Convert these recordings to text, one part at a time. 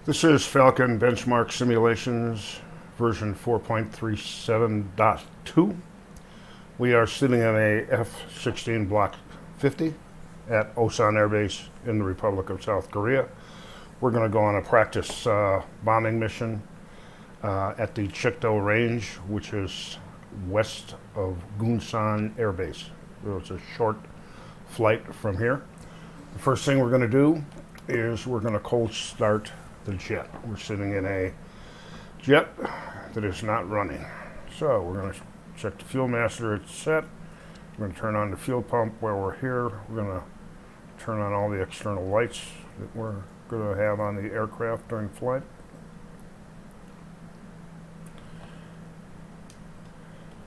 This is Falcon Benchmark Simulations version 4.37.2. We are sitting in a F-16 Block 50 at Osan Air Base in the Republic of South Korea. We're going to go on a practice bombing mission at the Chik-Do range, which is west of Gunsan Air Base. So it's a short flight from here. The first thing we're going to do is we're going to cold start the jet. We're sitting in a jet that is not running. So we're going to check the fuel master, it's set. We're going to turn on the fuel pump while we're here. We're going to turn on all the external lights that we're going to have on the aircraft during flight.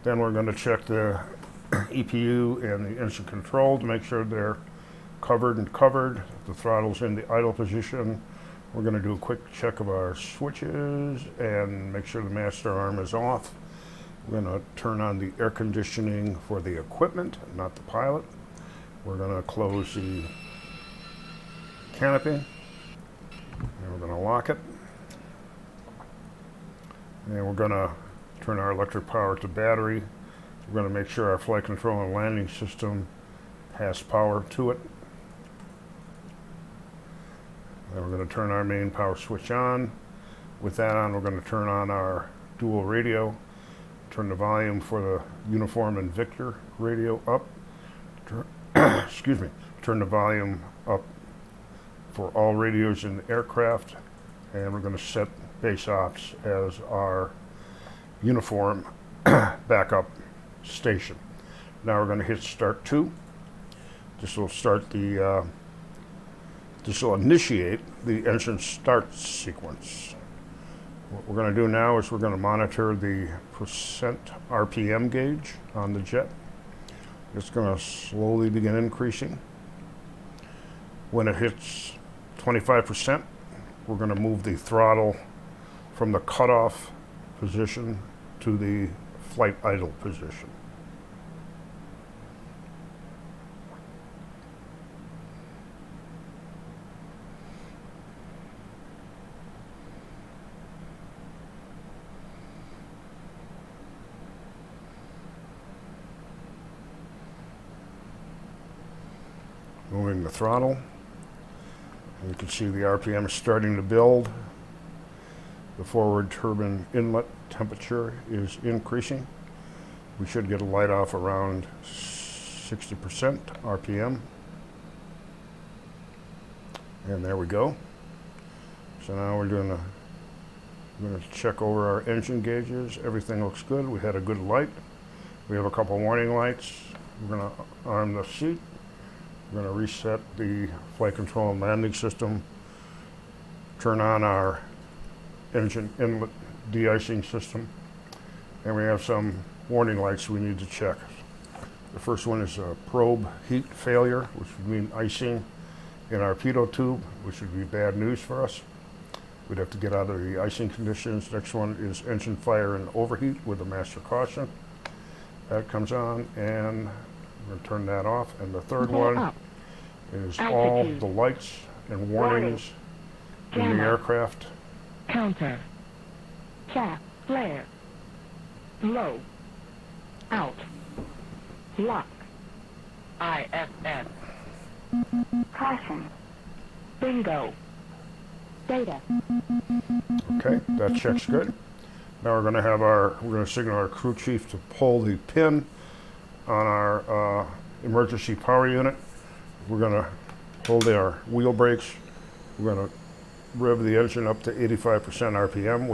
Then we're going to check the EPU and the engine control to make sure they're covered. The throttle's in the idle position. We're going to do a quick check of our switches and make sure the master arm is off. We're going to turn on the air conditioning for the equipment, not the pilot. We're going to close the canopy, and we're going to lock it. And we're going to turn our electric power to battery. We're going to make sure our flight control and landing system has power to it. Then we're going to turn our main power switch on. With that on, we're going to turn on our dual radio, turn the volume for the Uniform and Victor radio up, turn the volume up for all radios in the aircraft, and we're going to set base ops as our Uniform backup station. Now we're going to hit start 2. This will start the This will initiate the engine start sequence. What we're going to do now is we're going to monitor the percent RPM gauge on the jet. It's going to slowly begin increasing. When it hits 25%, we're going to move the throttle from the cutoff position to the flight idle position. Moving the throttle. You can see the RPM is starting to build. The forward turbine inlet temperature is increasing. We should get a light off around 60% RPM. And there we go. So now we're going to check over our engine gauges. Everything looks good. We had a good light. We have a couple warning lights. We're going to arm the seat. We're going to reset the flight control and landing system, turn on our engine inlet de-icing system, and we have some warning lights we need to check. The first one is a probe heat failure, which would mean icing in our pitot tube, which would be bad news for us. We'd have to get out of the icing conditions. Next one is engine fire and overheat with a master caution. That comes on, and we're going to turn that off. And the third one is all the lights and warnings in the aircraft. Counter. Cap. Flare. Low. Out. Lock. IFS. Caution. Bingo. Data. Okay, that checks good. Now we're going to signal our crew chief to pull the pin on our emergency power unit. We're going to hold our wheel brakes. We're going to rev the engine up to 85% RPM,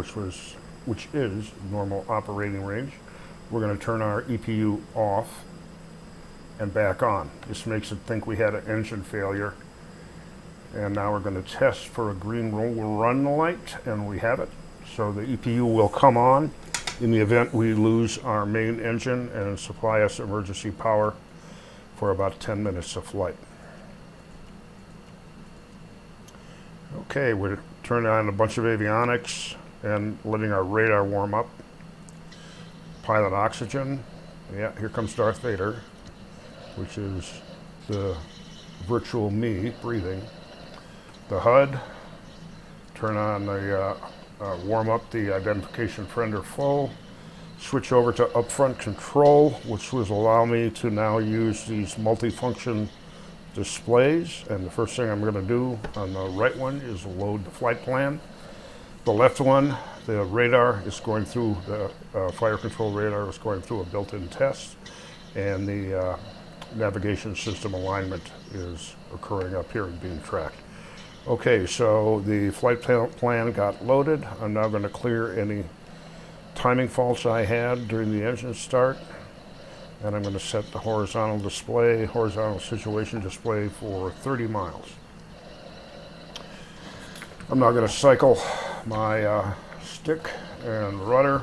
which is normal operating range. We're going to turn our EPU off and back on. This makes it think we had an engine failure. And now we're going to test for a green run light, and we have it. So the EPU will come on in the event we lose our main engine and supply us emergency power for about 10 minutes of flight. Okay, we're turning on a bunch of avionics and letting our radar warm up. Pilot oxygen. Yeah, here comes Darth Vader, which is the virtual me breathing. The HUD, turn on the, warm up the identification friend or foe, switch over to upfront control, which will allow me to now use these multifunction displays. And the first thing I'm going to do on the right one is load the flight plan. The left one, the radar is going through, the fire control radar is going through a built-in test, and the navigation system alignment is occurring up here and being tracked. Okay, so the flight plan got loaded. I'm now going to clear any timing faults I had during the engine start, and I'm going to set the horizontal situation display for 30 miles. I'm now going to cycle my stick and rudder.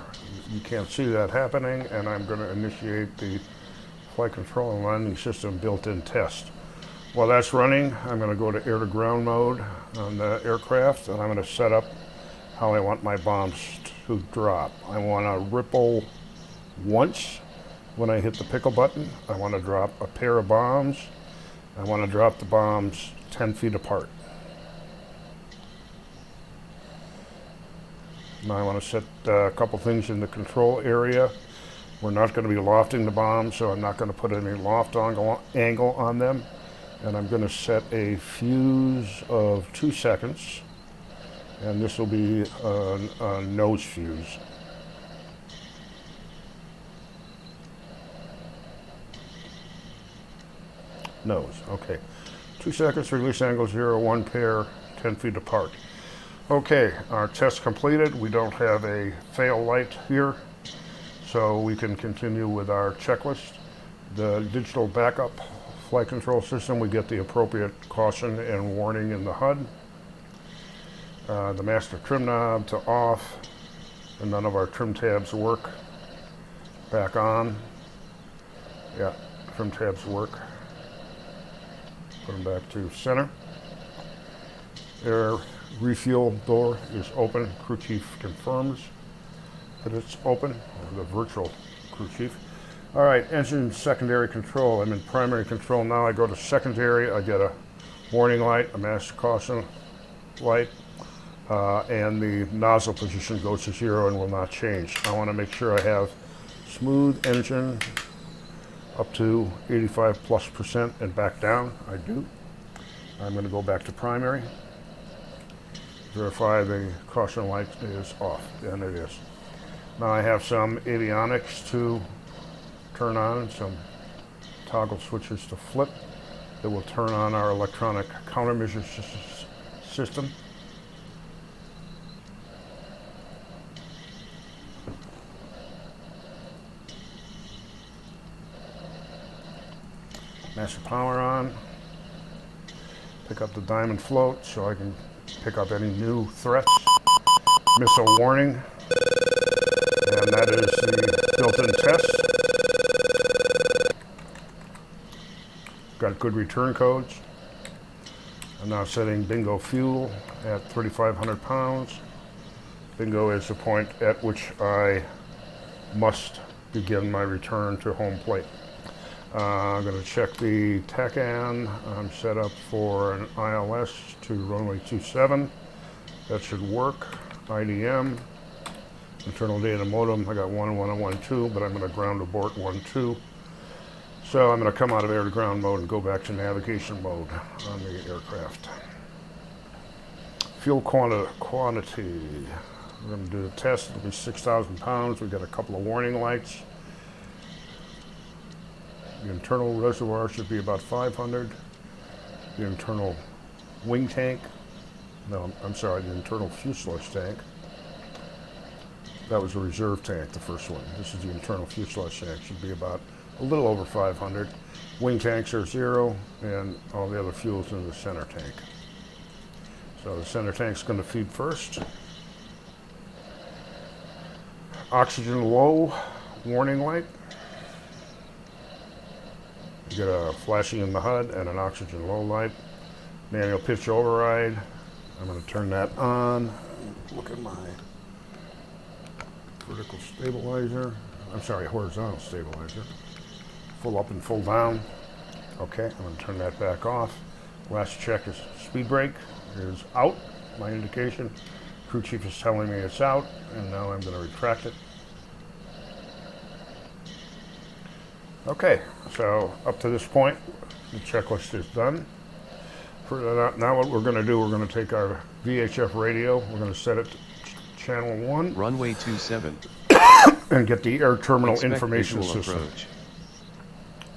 You can't see that happening, and I'm going to initiate the flight control and landing system built-in test. While that's running, I'm going to go to air-to-ground mode on the aircraft, and I'm going to set up how I want my bombs to drop. I want to ripple once when I hit the pickle button. I want to drop a pair of bombs. I want to drop the bombs 10 feet apart. Now I want to set a couple things in the control area. We're not going to be lofting the bombs, so I'm not going to put any loft angle on them. And I'm going to set a fuse of 2 seconds, and this will be a nose fuse. Nose, okay. 2 seconds, release angle 0, 1 pair, 10 feet apart. Okay, our test completed. We don't have a fail light here, so we can continue with our checklist. The digital backup flight control system, we get the appropriate caution and warning in the HUD. The master trim knob to off, and none of our trim tabs work. Back on. Yeah, trim tabs work. Put them back to center. Air refuel door is open. Crew chief confirms that it's open, or the virtual crew chief. All right, engine secondary control. I'm in primary control now. I go to secondary. I get a warning light, a master caution light, and the nozzle position goes to 0 and will not change. I want to make sure I have smooth engine up to 85+% and back down. I do. I'm going to go back to primary. Verify the caution light is off, and it is. Now I have some avionics to turn on, some toggle switches to flip that will turn on our electronic countermeasure system. Master power on. Pick up the diamond float so I can pick up any new threats. Missile warning. And that is the built-in test. Got good return codes. I'm now setting bingo fuel at 3,500 pounds. Bingo is the point at which I must begin my return to home plate. I'm going to check the TACAN. I'm set up for an ILS to runway 27. That should work. IDM, internal data modem. I got 1 and 1 and 2, but I'm going to ground abort 1, 2. So I'm going to come out of air to ground mode and go back to navigation mode on the aircraft. Fuel quantity. We're going to do the test. It'll be 6,000 pounds. We've got a couple of warning lights. The internal reservoir should be about 500. The internal wing tank, no, I'm sorry, the internal fuselage tank. That was a reserve tank, the first one. This is the internal fuselage tank, should be about a little over 500. Wing tanks are 0, and all the other fuel's in the center tank. So the center tank's going to feed first. Oxygen low, warning light. You get a flashing in the HUD and an oxygen low light. Manual pitch override. I'm going to turn that on. Look at my vertical stabilizer. I'm sorry, horizontal stabilizer. Full up and full down. Okay, I'm going to turn that back off. Last check is speed brake is out. my indication. Crew chief is telling me it's out, and now I'm going to retract it. Okay, so up to this point, the checklist is done. Now what we're going to do, we're going to take our VHF radio, we're going to set it to channel 1. Runway 27. And get the air terminal Expect information visual system. approach.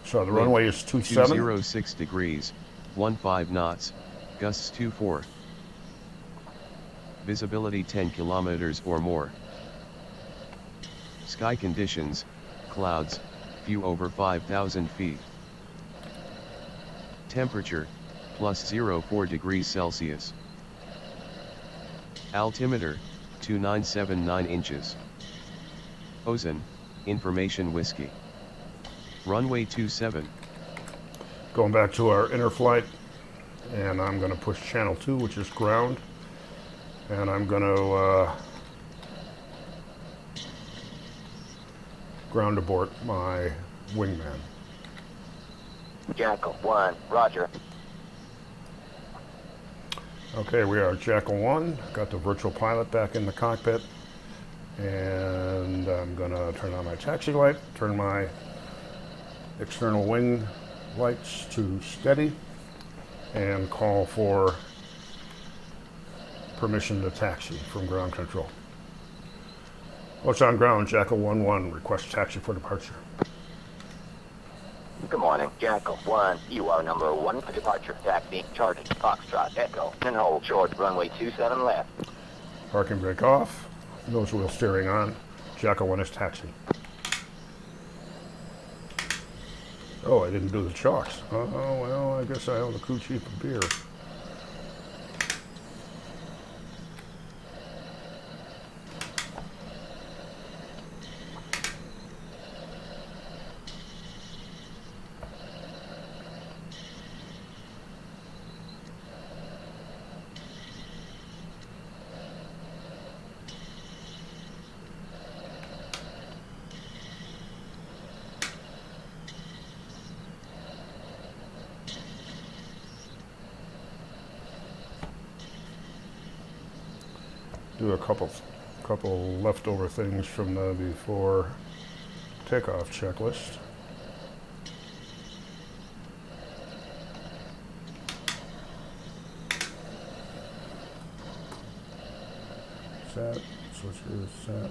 So the runway is 27. 206 degrees, 15 knots, gusts 24. Visibility 10 kilometers or more. Sky conditions, clouds, view over 5,000 feet. Temperature, plus 04 degrees Celsius. Altimeter, 2979 inches. Ozone, information whiskey. Runway 27. Going back to our inner flight, and I'm going to push channel 2, which is ground, and I'm going to ground abort my wingman. Jackal 1, roger. Okay, we are Jackal 1, got the virtual pilot back in the cockpit, and I'm going to turn on my taxi light, turn my external wing lights to steady, and call for permission to taxi from ground control. What's on ground? Jackal 1-1, request taxi for departure. Good morning, Jackal 1. You are number 1 for departure. Taxi, charging, Foxtrot, Echo, and hold short, runway 27 left. Parking brake off, nose wheel steering on, Jackal 1 is taxi. Oh, I didn't do the chalks. Oh, well, I guess I owe the crew chief a beer. Do a couple leftover things from the before takeoff checklist. Set, switcher, set.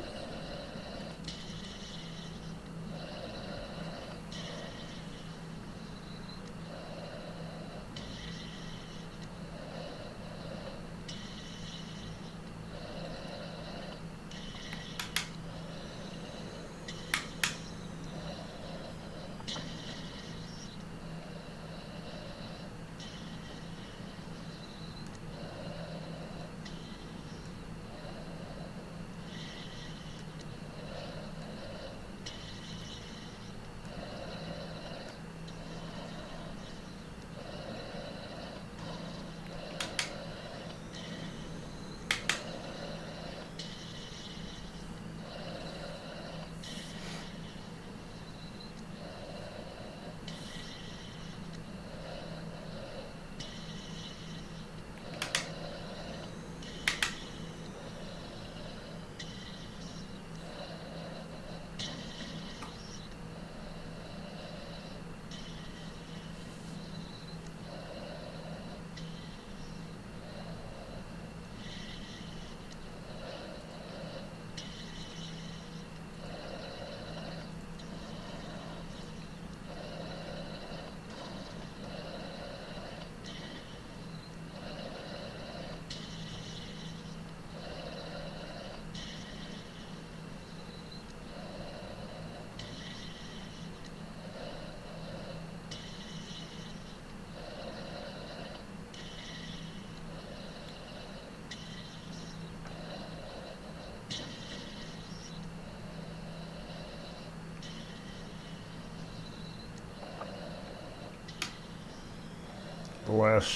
The last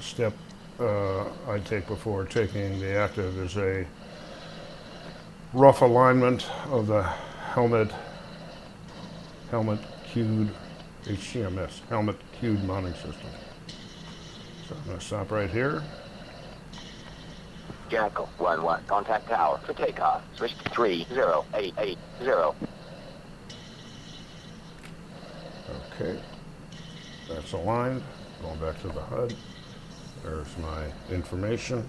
step I take before taking the active is a rough alignment of the helmet cued HCMS, helmet cued mounting system. So I'm going to stop right here. Jackal 1-1. Contact tower for takeoff. Switch 30880. Okay, that's aligned. Going back to the HUD. There's my information.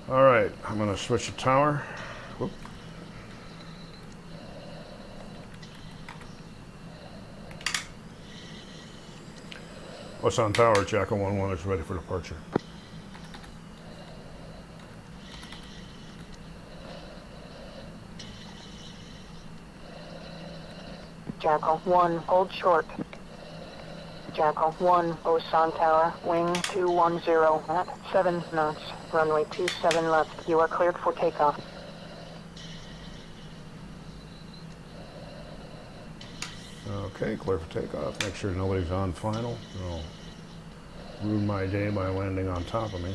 All right, I'm going to switch the tower. Whoop. What's on tower? Jackal 1-1 is ready for departure. Jackal 1, hold short. Jackal 1, Osan Tower, wing 210 at 7 knots, runway 27 left. You are cleared for takeoff. Okay, clear for takeoff. Make sure nobody's on final. It'll ruin my day by landing on top of me.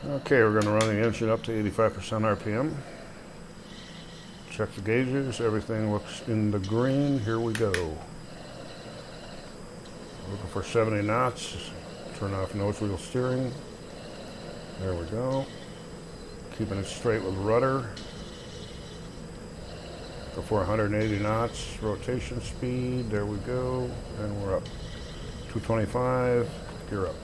Okay, we're going to run the engine up to 85% RPM. Check the gauges. Everything looks in the green. Here we go. Looking for 70 knots. Turn off nose wheel steering. There we go. Keeping it straight with rudder. Go for 180 knots. Rotation speed. There we go. And we're up. 225. Gear up.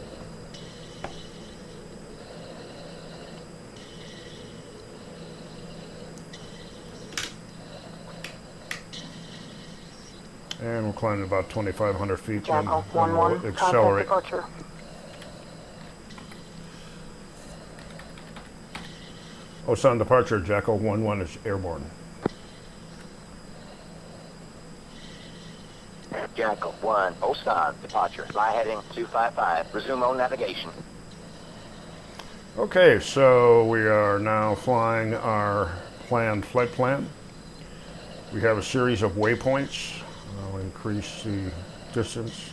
And we'll climb to about 2,500 feet. Jackal then 1-1, we'll contact accelerate. departure. Osan departure. Jackal 1-1 is airborne. Jackal 1, Osan, departure. Fly heading 255. Resume on navigation. Okay, so we are now flying our planned flight plan. We have a series of waypoints. I'll increase the distance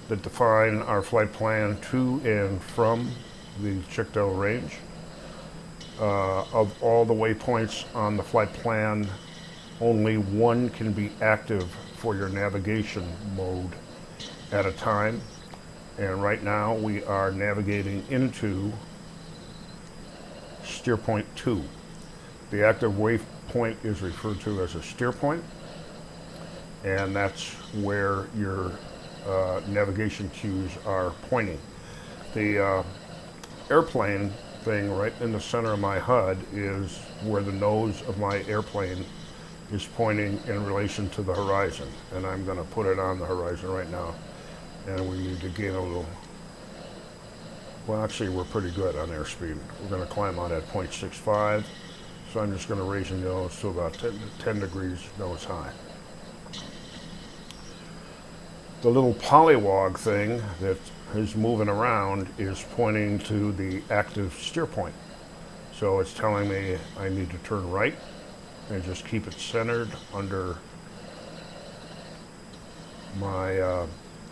that define our flight plan to and from the Chik-Do range. Of all the waypoints on the flight plan, only one can be active for your navigation mode at a time. And right now we are navigating into steer point 2. The active waypoint is referred to as a steer point, and that's where your navigation cues are pointing. The airplane thing right in the center of my HUD is where the nose of my airplane is pointing in relation to the horizon, and I'm going to put it on the horizon right now, and we need to gain a little. Well, actually, we're pretty good on airspeed. We're going to climb on at 0.65, so I'm just going to raise the nose to about 10 degrees nose high. The little polywog thing that is moving around is pointing to the active steer point. So it's telling me I need to turn right and just keep it centered under my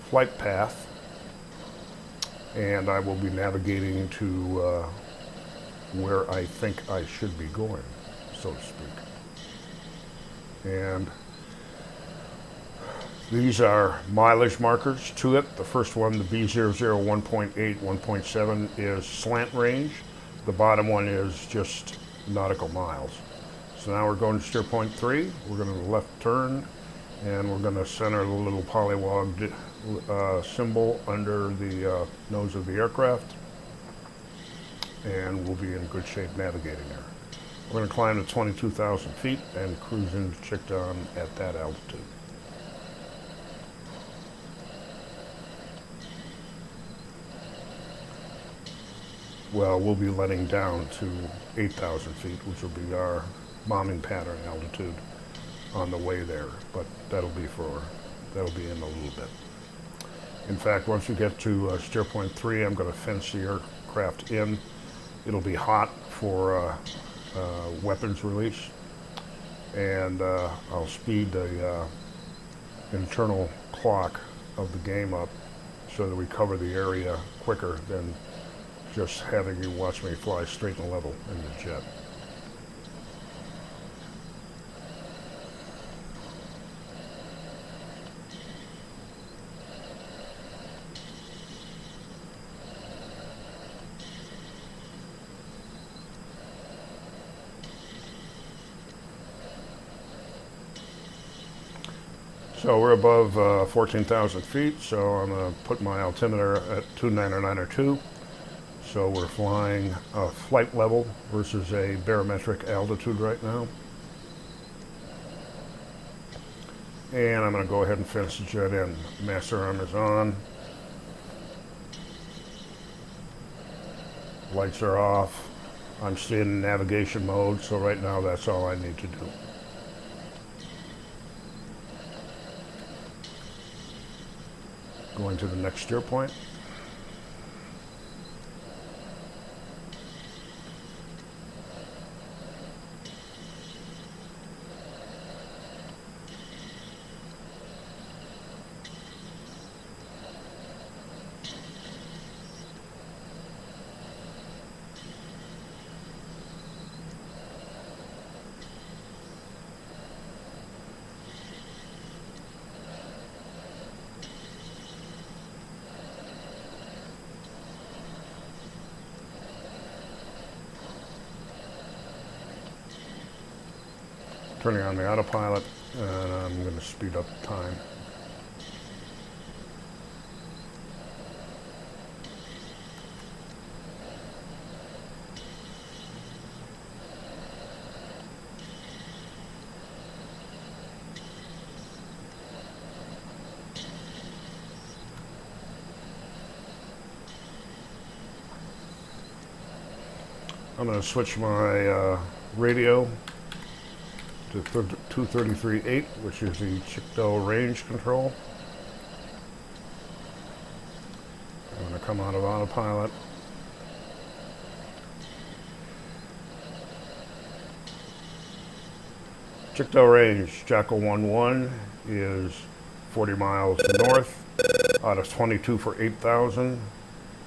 flight path, and I will be navigating to where I think I should be going, so to speak. And these are mileage markers to it. The first one, the B00 1.8, 1.7, is slant range. The bottom one is just nautical miles. So now we're going to steer point 3. We're going to left turn, and we're going to center the little polywog symbol under the nose of the aircraft, and we'll be in good shape navigating there. We're going to climb to 22,000 feet and cruise into Chik-Do at that altitude. Well, we'll be letting down to 8,000 feet, which will be our bombing pattern altitude on the way there, but that'll be in a little bit. In fact, once we get to steer point 3, I'm going to fence the aircraft in. It'll be hot for weapons release, and I'll speed the internal clock of the game up so that we cover the area quicker than just having you watch me fly straight and level in the jet. So we're above 14,000 feet, so I'm going to put my altimeter at 29902. So we're flying a flight level versus a barometric altitude right now. And I'm going to go ahead and finish the jet in. Master arm is on. Lights are off. I'm still in navigation mode, so right now that's all I need to do. Going to the next steer point. Turning on the autopilot, and I'm going to speed up time. I'm going to switch my radio to 233.8, which is the Chik-Do range control. I'm going to come out of autopilot. Chik-Do range, Jackal 1-1 is 40 miles north out of 22 for 8,000.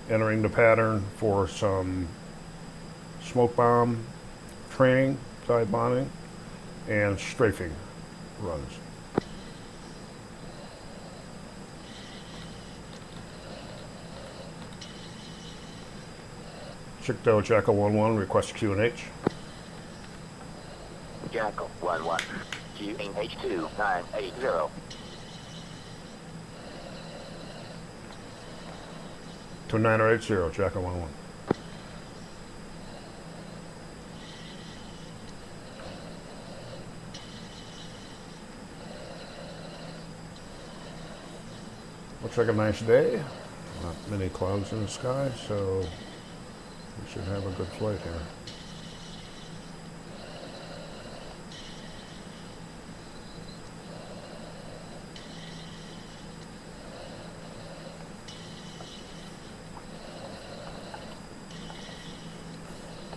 Entering the pattern for some smoke bomb training, dive bombing, and strafing runs. Chik-Do Jackal 1-1, request QNH. Jackal 1-1. QNH 2980. 2980, Jackal 1-1. Looks like a nice day. Not many clouds in the sky, so we should have a good flight here.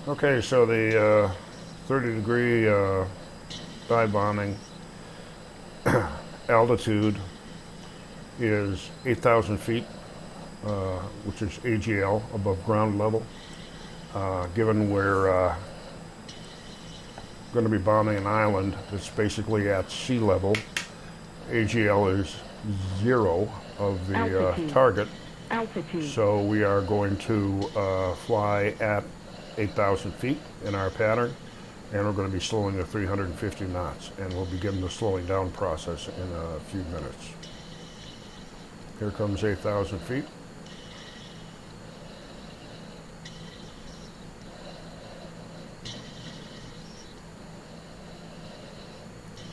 Okay, so the 30-degree dive bombing altitude is 8,000 feet, which is AGL, above ground level. Given we're going to be bombing an island that's basically at sea level, AGL is 0 of the target. Altitude. So we are going to fly at 8,000 feet in our pattern, and we're going to be slowing to 350 knots, and we'll begin the slowing down process in a few minutes. Here comes 8,000 feet.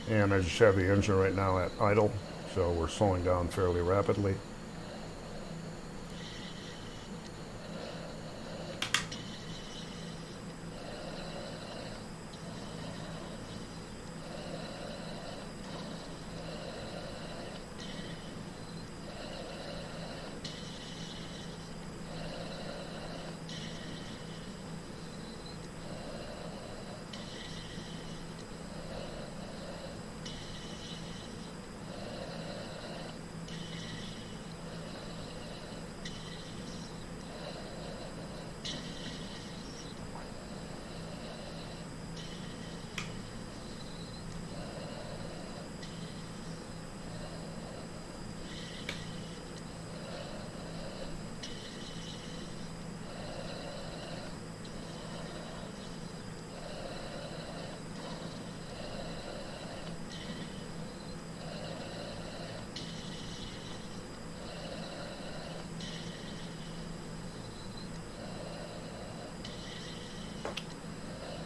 And I just have the engine right now at idle, so we're slowing down fairly rapidly.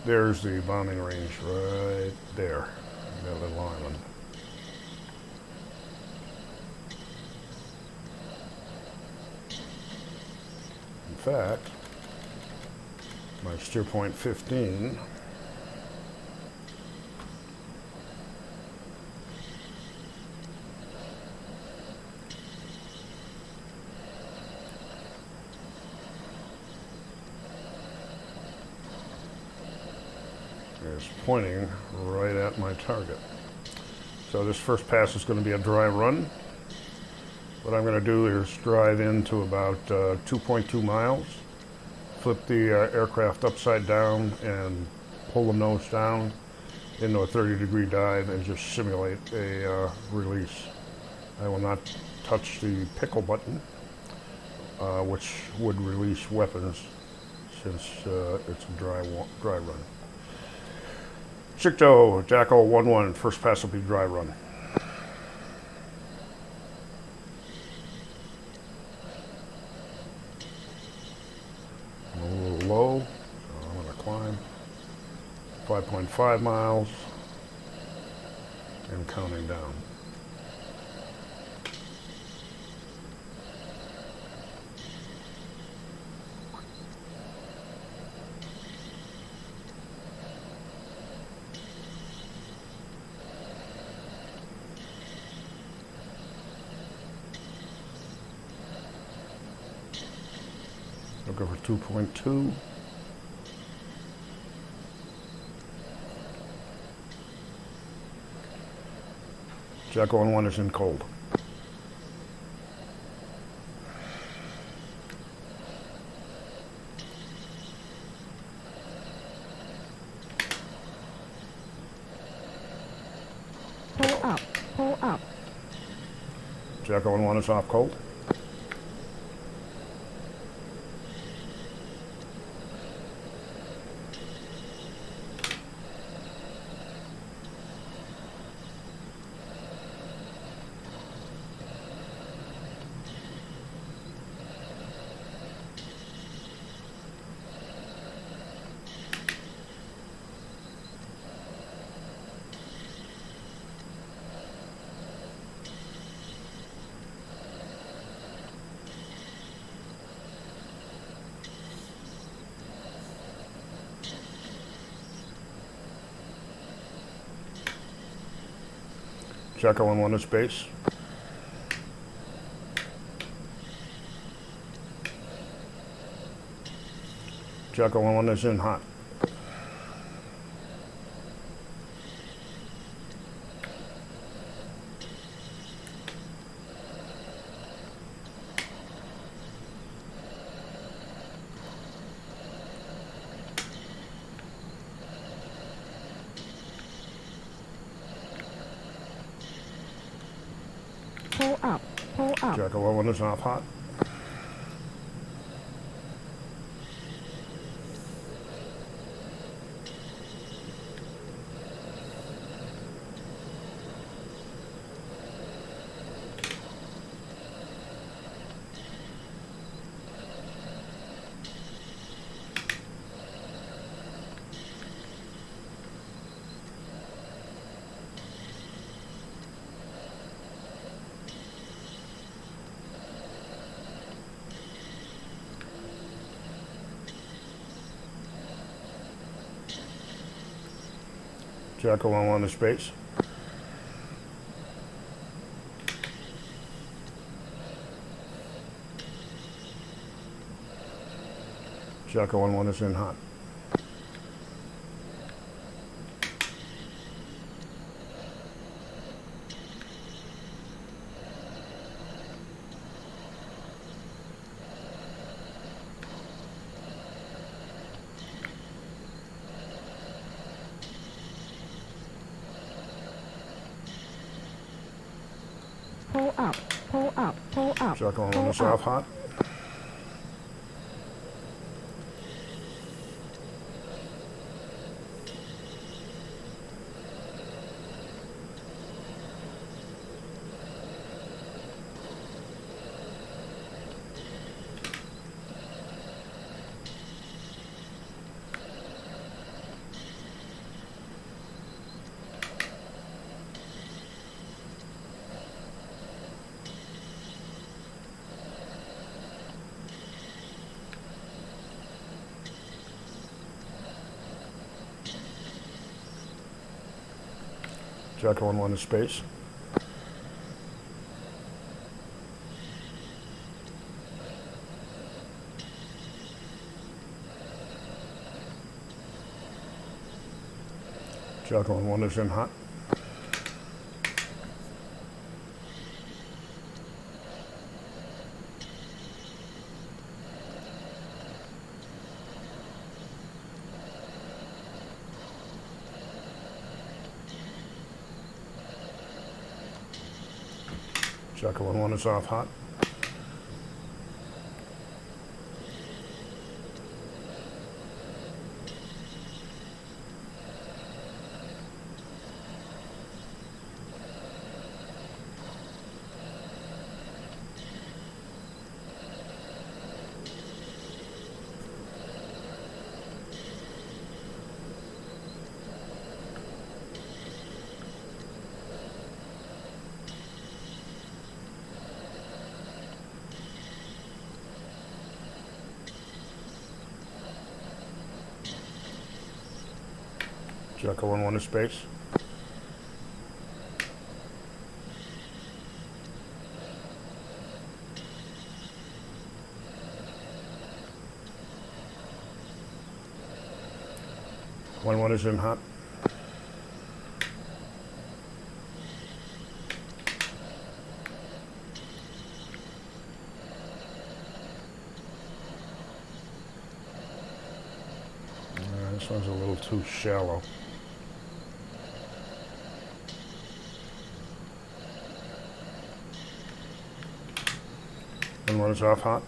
There's the bombing range right there, that little island. In fact, my steer point 15 is pointing right at my target. So this first pass is going to be a dry run. What I'm going to do is drive into about 2.2 miles, flip the aircraft upside down and pull the nose down into a 30-degree dive and just simulate a release. I will not touch the pickle button, which would release weapons since it's a dry run. Chik-Do, Jackal 1-1, first pass will be dry run. I'm a little low, so I'm going to climb 5.5 miles and counting down. I'll go for 2.2. Jackal 1-1 is in cold. Pull up, pull up. Jackal 1-1 is off cold. Jackal 1-1 is base. Jackal 1-1 is in hot. Pull up, pull up. Jackal 1-1 is off hot. Jackal 1-1 is base. Jackal 1-1 is in hot. Pull up, pull up, pull up. Jackal 1-1 pull is up. off hot. Jacko 1 to space. Jacko 1 is in hot. Jacko 1 is off hot. Jacko 1 to space. One is in hot. This one's a little too shallow. One is off hot.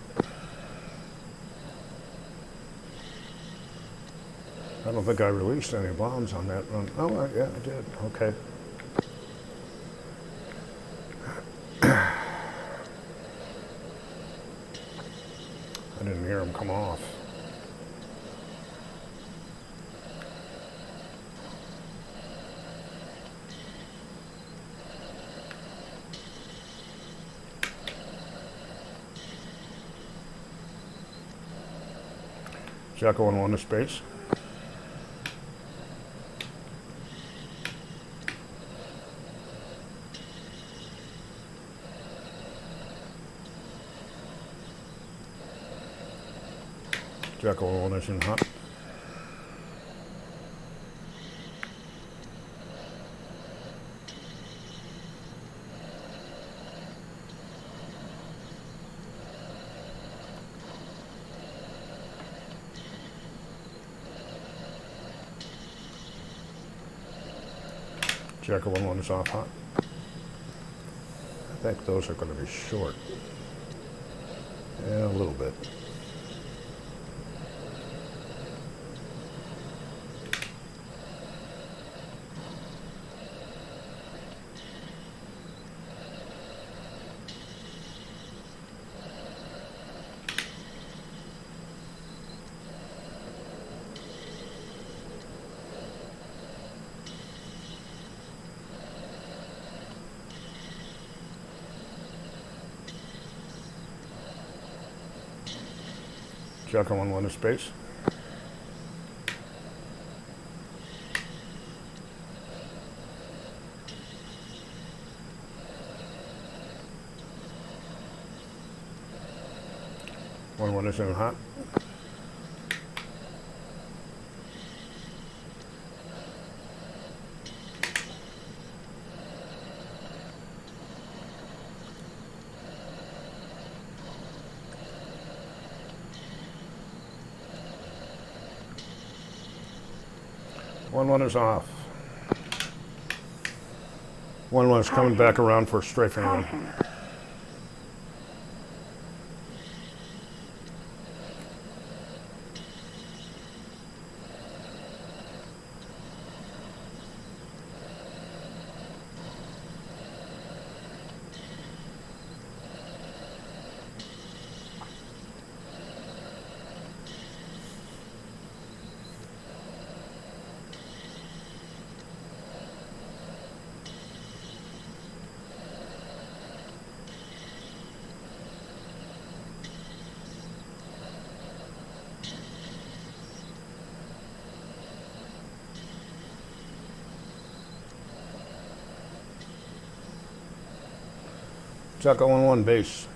I don't think I released any bombs on that run. Oh, yeah, I did. Okay. I didn't hear them come off. Jacko 1 to space. Jacko 1 is in hot. Jacko 1 is off hot. I think those are going to be short. Yeah, a little bit. Jacko 1 to space. One is in hot. One is off. One is coming back around for a strafing run. Jacko 1-1 base.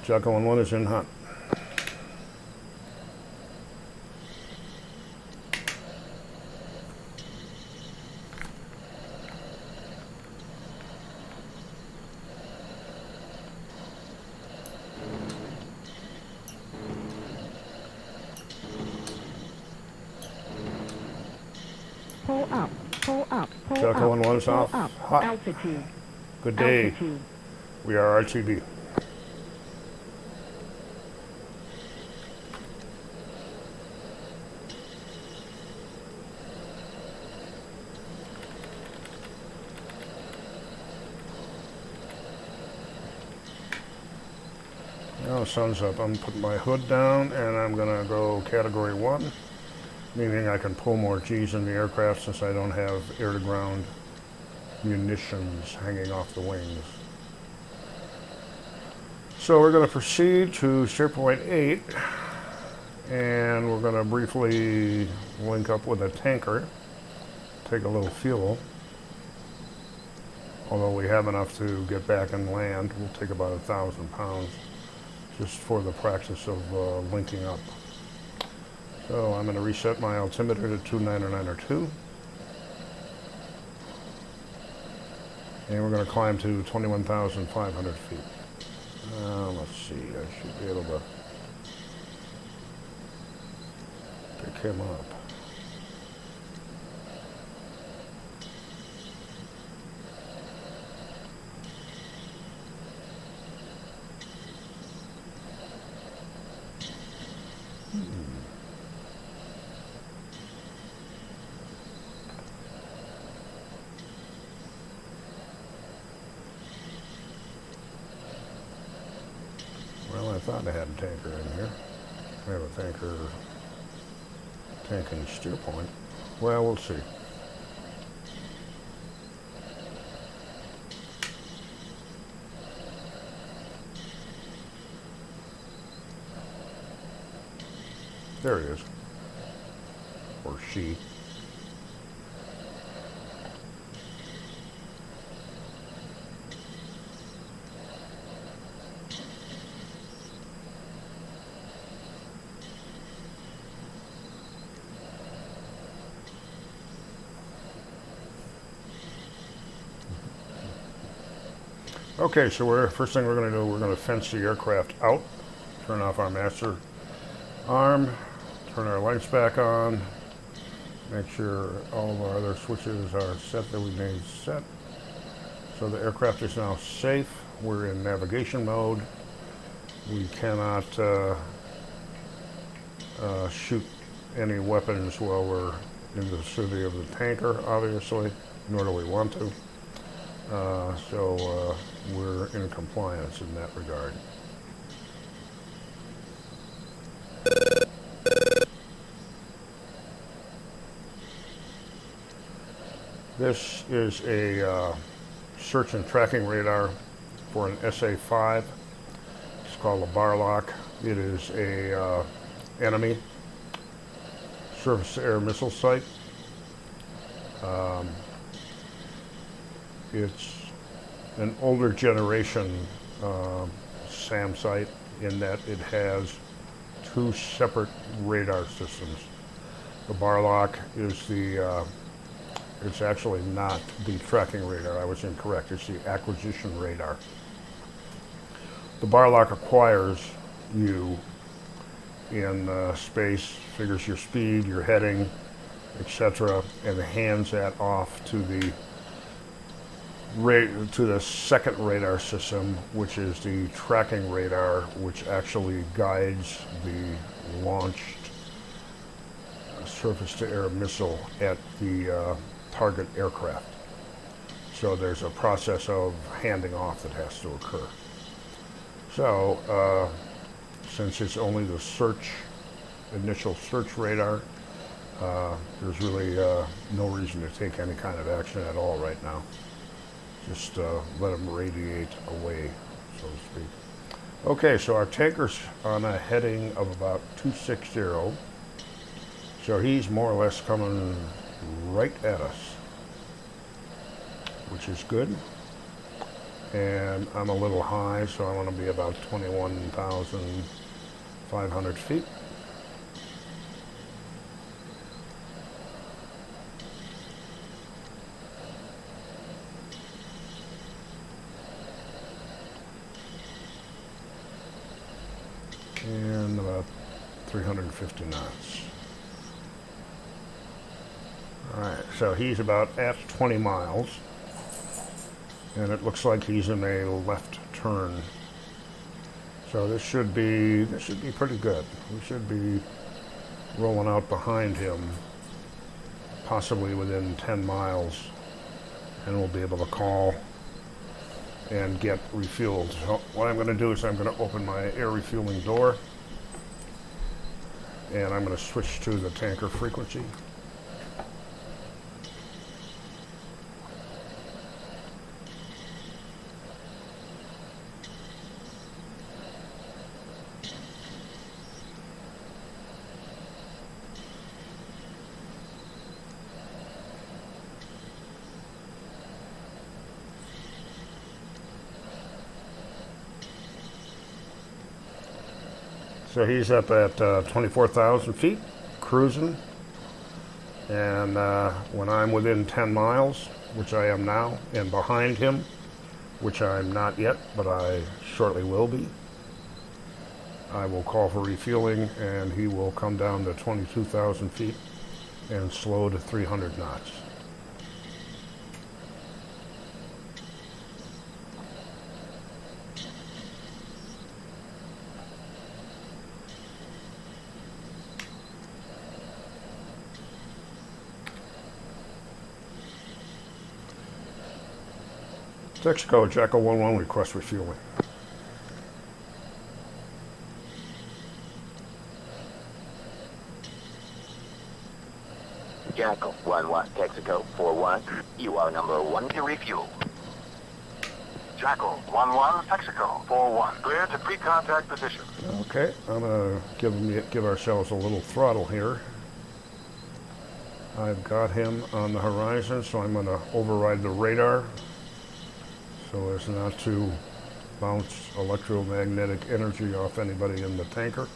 Jacko 1-1 is in hunt. Pull up, pull up, pull Jacko up, 1-1 is pull off. up, Hot. altitude, Good day. altitude. We are RTB. Now the sun's up. I'm putting my hood down and I'm gonna go category 1, meaning I can pull more G's in the aircraft since I don't have air-to-ground munitions hanging off the wings. So we're going to proceed to steer point 8, and we're going to briefly link up with a tanker, take a little fuel. Although we have enough to get back and land, we'll take about 1,000 pounds just for the practice of linking up. So I'm going to reset my altimeter to 2992. And we're going to climb to 21,500 feet. Let's see, I should be able to pick him up. Well, I thought I had a tanker in here. I have a tanking steer point. Well, we'll see. There he is. Or she. Okay, so first thing we're going to do, we're going to fence the aircraft out, turn off our master arm, turn our lights back on, make sure all of our other switches are set that we need set. So the aircraft is now safe. We're in navigation mode. We cannot shoot any weapons while we're in the vicinity of the tanker, obviously, nor do we want to. So we're in compliance in that regard. This is a search and tracking radar for an SA-5. It's called a Barlock. It is a enemy surface-to-air missile site. It's an older generation SAM site in that it has two separate radar systems. The Barlock is it's actually not the tracking radar. I was incorrect. It's the acquisition radar. The Barlock acquires you in space, figures your speed, your heading, etc., and hands that off to the second radar system, which is the tracking radar, which actually guides the launched surface-to-air missile at the target aircraft. So there's a process of handing off that has to occur. So since it's only the initial search radar, there's really no reason to take any kind of action at all right now. Just let them radiate away, so to speak. Okay, so our tanker's on a heading of about 260. So he's more or less coming right at us, which is good. And I'm a little high, so I want to be about 21,500 feet. And about 350 knots. Alright, so he's about at 20 miles. And it looks like he's in a left turn. So this should be pretty good. We should be rolling out behind him, possibly within 10 miles, and we'll be able to call and get refueled. So what I'm going to do is I'm going to open my air refueling door, and I'm going to switch to the tanker frequency. So he's up at 24,000 feet, cruising. And when I'm within 10 miles, which I am now, and behind him, which I'm not yet, but I shortly will be, I will call for refueling, and he will come down to 22,000 feet and slow to 300 knots. Texaco, Jackal 1-1, request refueling. Jackal 1-1, Texaco 4-1. You are number 1 to refuel. Jackal 1-1, Texaco 4-1. Clear to pre-contact position. Okay, I'm gonna give ourselves a little throttle here. I've got him on the horizon, so I'm gonna override the radar so as not to bounce electromagnetic energy off anybody in the tanker.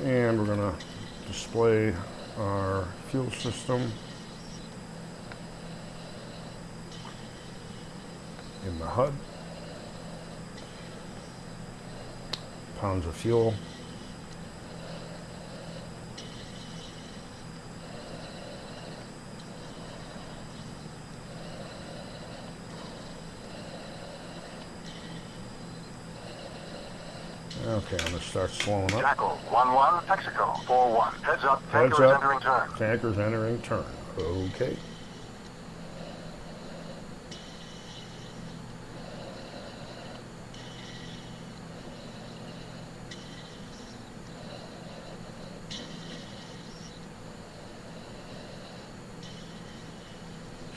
And we're going to display our fuel system in the HUD. Pounds of fuel. Okay, I'm going to start slowing up. Jackal 1-1, Texaco 4-1. Heads up, tanker Heads is up. entering turn. Tanker's entering turn. Okay.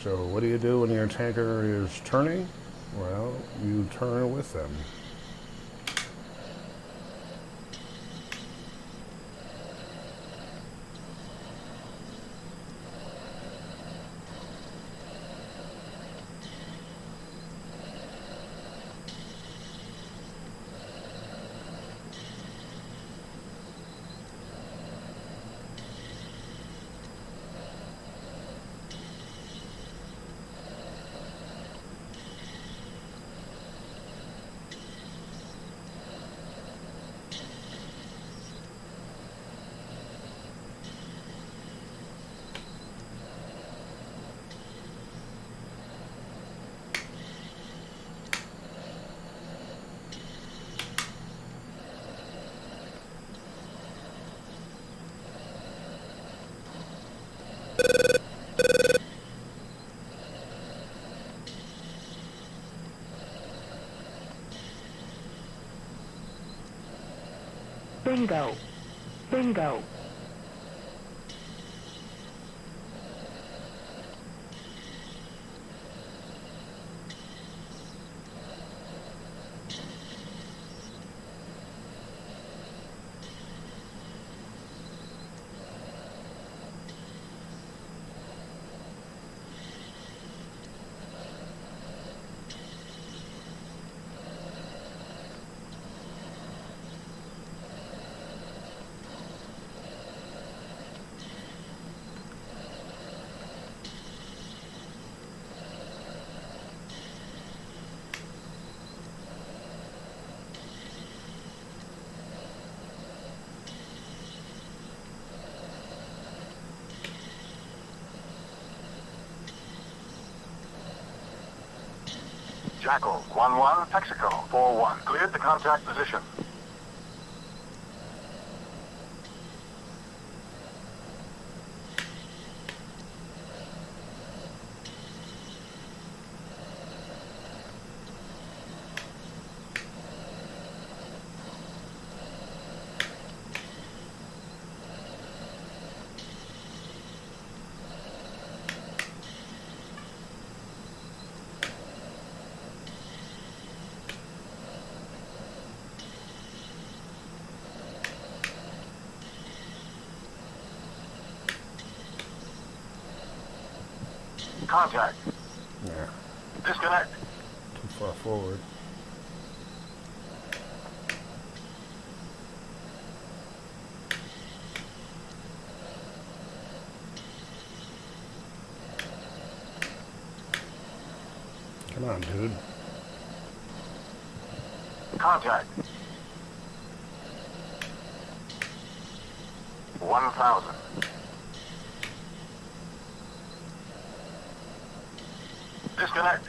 So what do you do when your tanker is turning? Well, you turn with them. Bingo. Bingo. Jackal 1-1, Mexico 4-1. Cleared the contact position. Contact. Yeah, Disconnect. too far forward. Come on, dude. Contact. 1,000. Disconnect.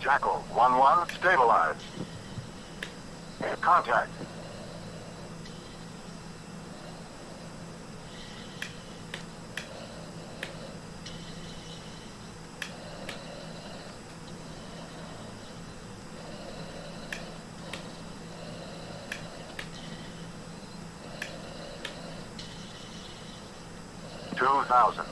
Jackal 1-1, stabilized. Contact. $2,000.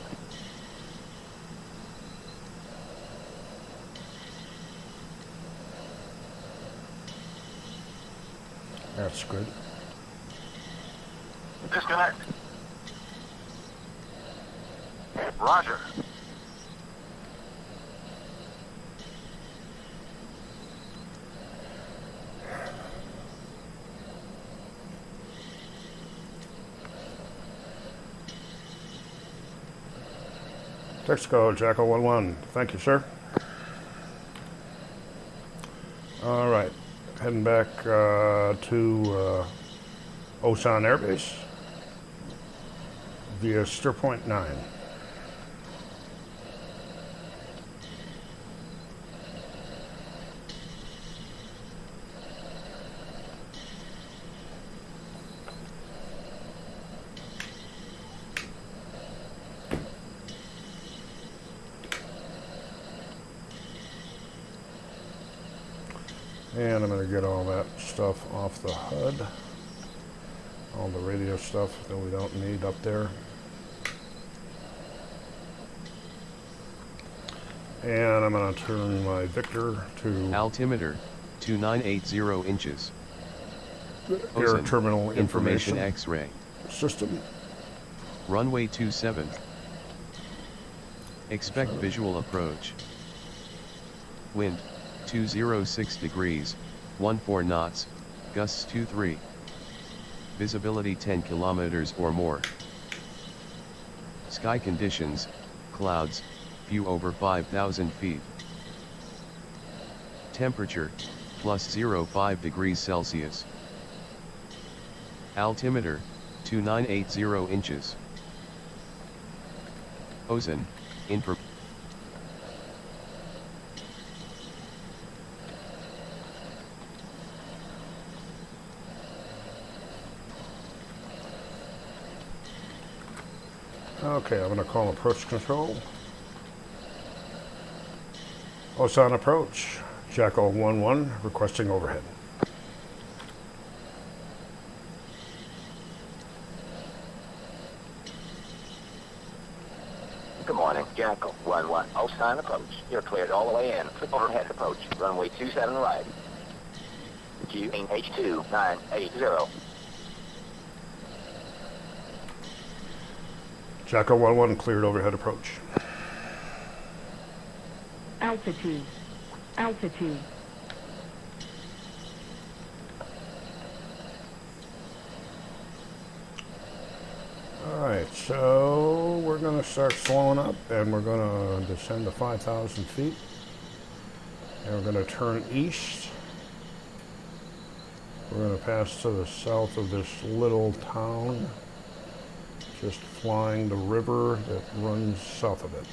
That's good. Disconnect. Roger. Texaco, Jackal 1-1. Thank you, sir. All right. Heading back to Osan Air Base via Steer Point 9. And I'm going to get all that stuff off the HUD. All the radio stuff that we don't need up there. And I'm going to turn my Victor to Altimeter, 2980 inches. Air Ocean, Terminal Information X-ray. System. Runway 27. Expect visual approach. Wind, 206 degrees, 14 knots, gusts 23. Visibility 10 kilometers or more. Sky conditions, clouds, view over 5,000 feet. Temperature, plus 0.5 degrees Celsius. Altimeter, 2980 inches. Ozone, infra. Okay, I'm going to call approach control. Osan approach. Jackal 1-1 requesting overhead. Good morning, Jackal 1-1. Osan approach. You're cleared all the way in. Overhead approach. Runway 27 right. QH2980. Jackal 1-1 cleared overhead approach. Altitude. Altitude. Alright, so we're going to start slowing up and we're going to descend to 5,000 feet. And we're going to turn east. We're going to pass to the south of this little town, just flying the river that runs south of it.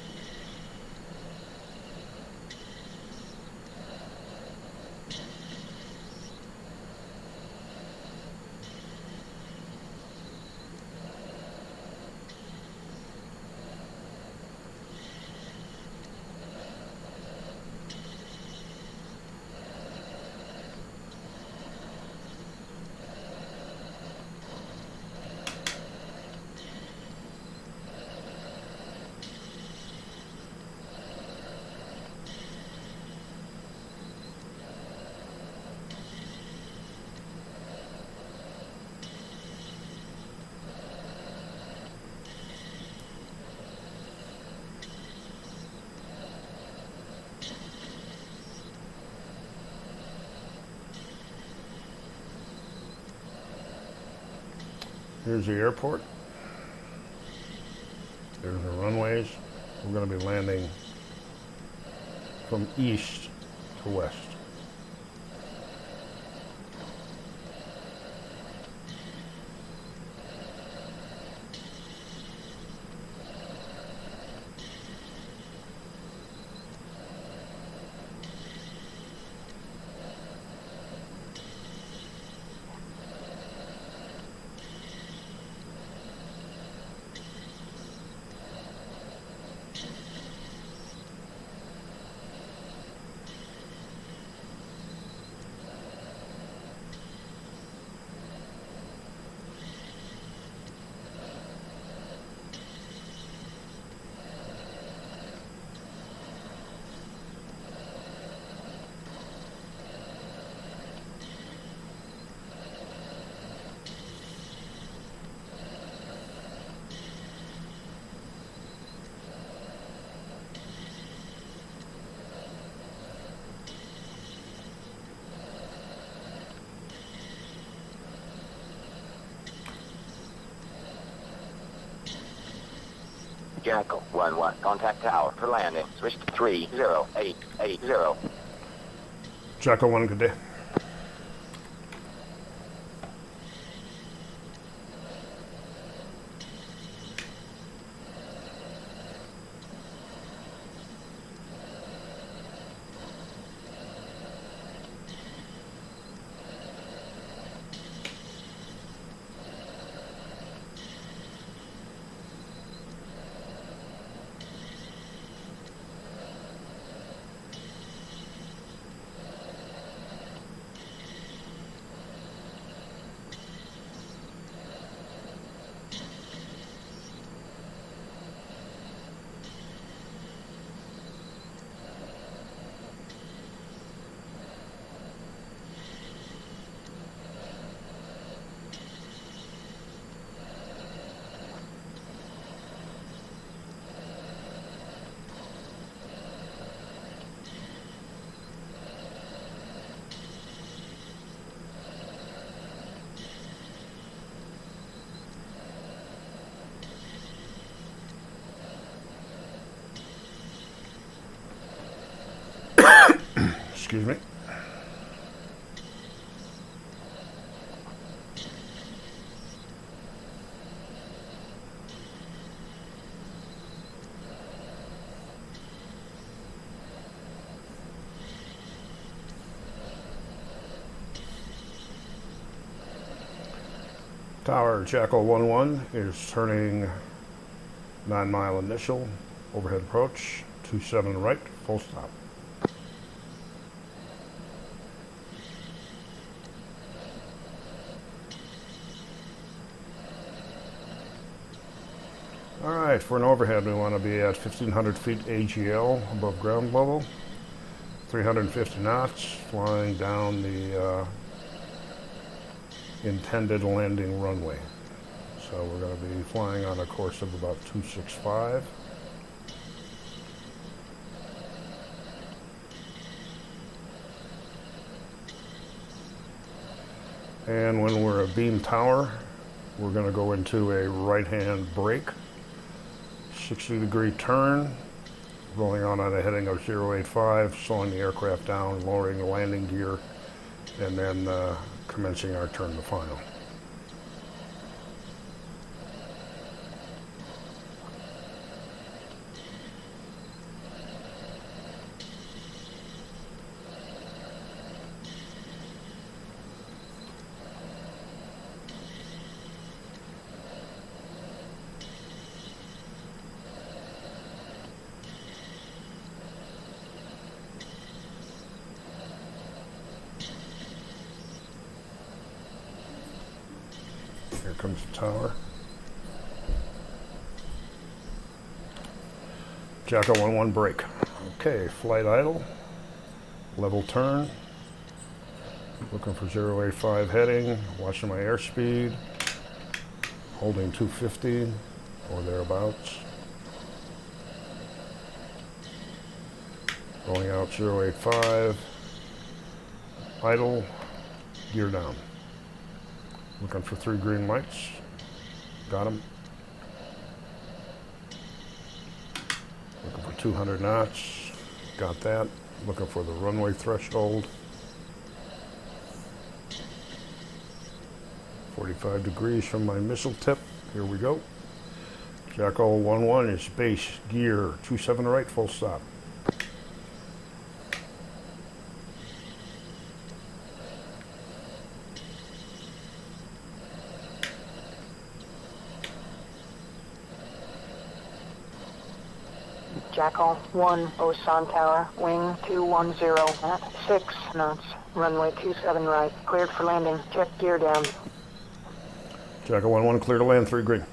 Here's the airport. There's the runways. We're going to be landing from east to west. Jackal 1-1. Contact tower for landing. Switch to 30880. Jackal 1, good day. Excuse me. Tower Jackal 1-1 is turning 9 mile initial, overhead approach, 27 right, full stop. All right, for an overhead, we want to be at 1,500 feet AGL above ground level, 350 knots, flying down the intended landing runway. So we're going to be flying on a course of about 265. And when we're a beam tower, we're going to go into a right-hand brake, 60-degree turn, rolling on a heading of 085, slowing the aircraft down, lowering the landing gear, and then commencing our turn to final. Here comes the tower. Jacko 11 brake. Okay, flight idle, level turn, looking for 085 heading, watching my airspeed, holding 250 or thereabouts. Rolling out 085, idle, gear down. Looking for 3 green lights. Got them. Looking for 200 knots. Got that. Looking for the runway threshold. 45 degrees from my missile tip. Here we go. Jacko 11 is base, gear, 27 right, full stop. Jackal 1, Osan Tower, wing 210 at 6 knots, runway 27 right, cleared for landing, check gear down. Jacko 11 clear to land, 3 green.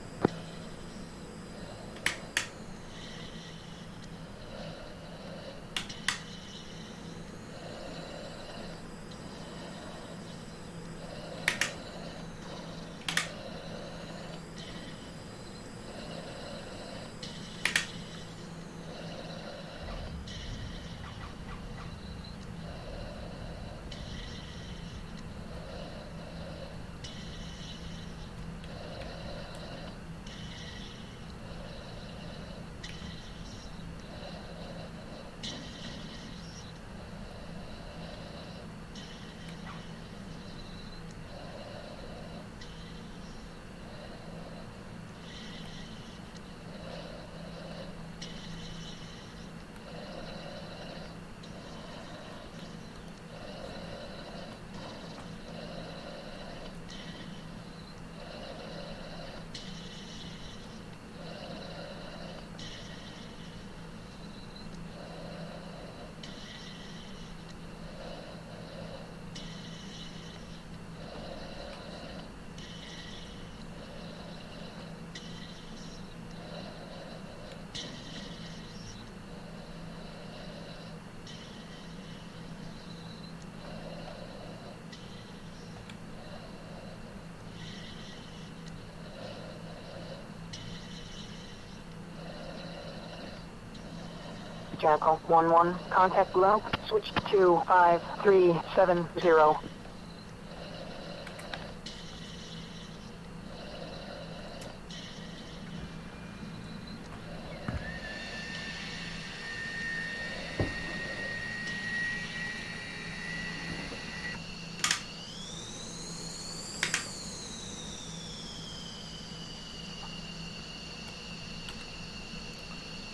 Jackal 11, contact below, switch to 5370.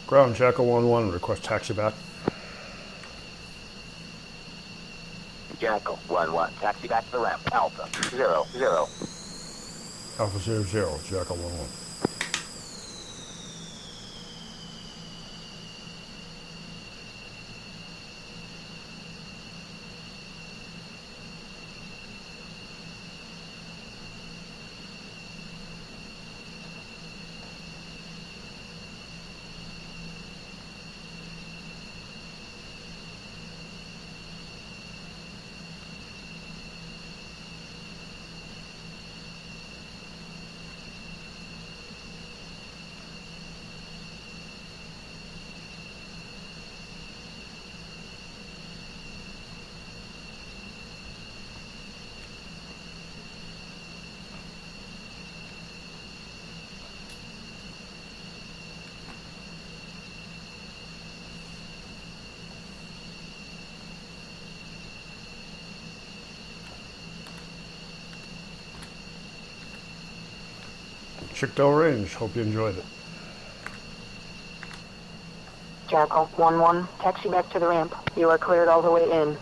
Ground Jacko 11, request taxi back. Jackal 11, taxi back to the ramp. Alpha 00. Alpha 00, Jacko 11. Chik-Do range. Hope you enjoyed it. Jackal 1-1, taxi back to the ramp. You are cleared all the way in.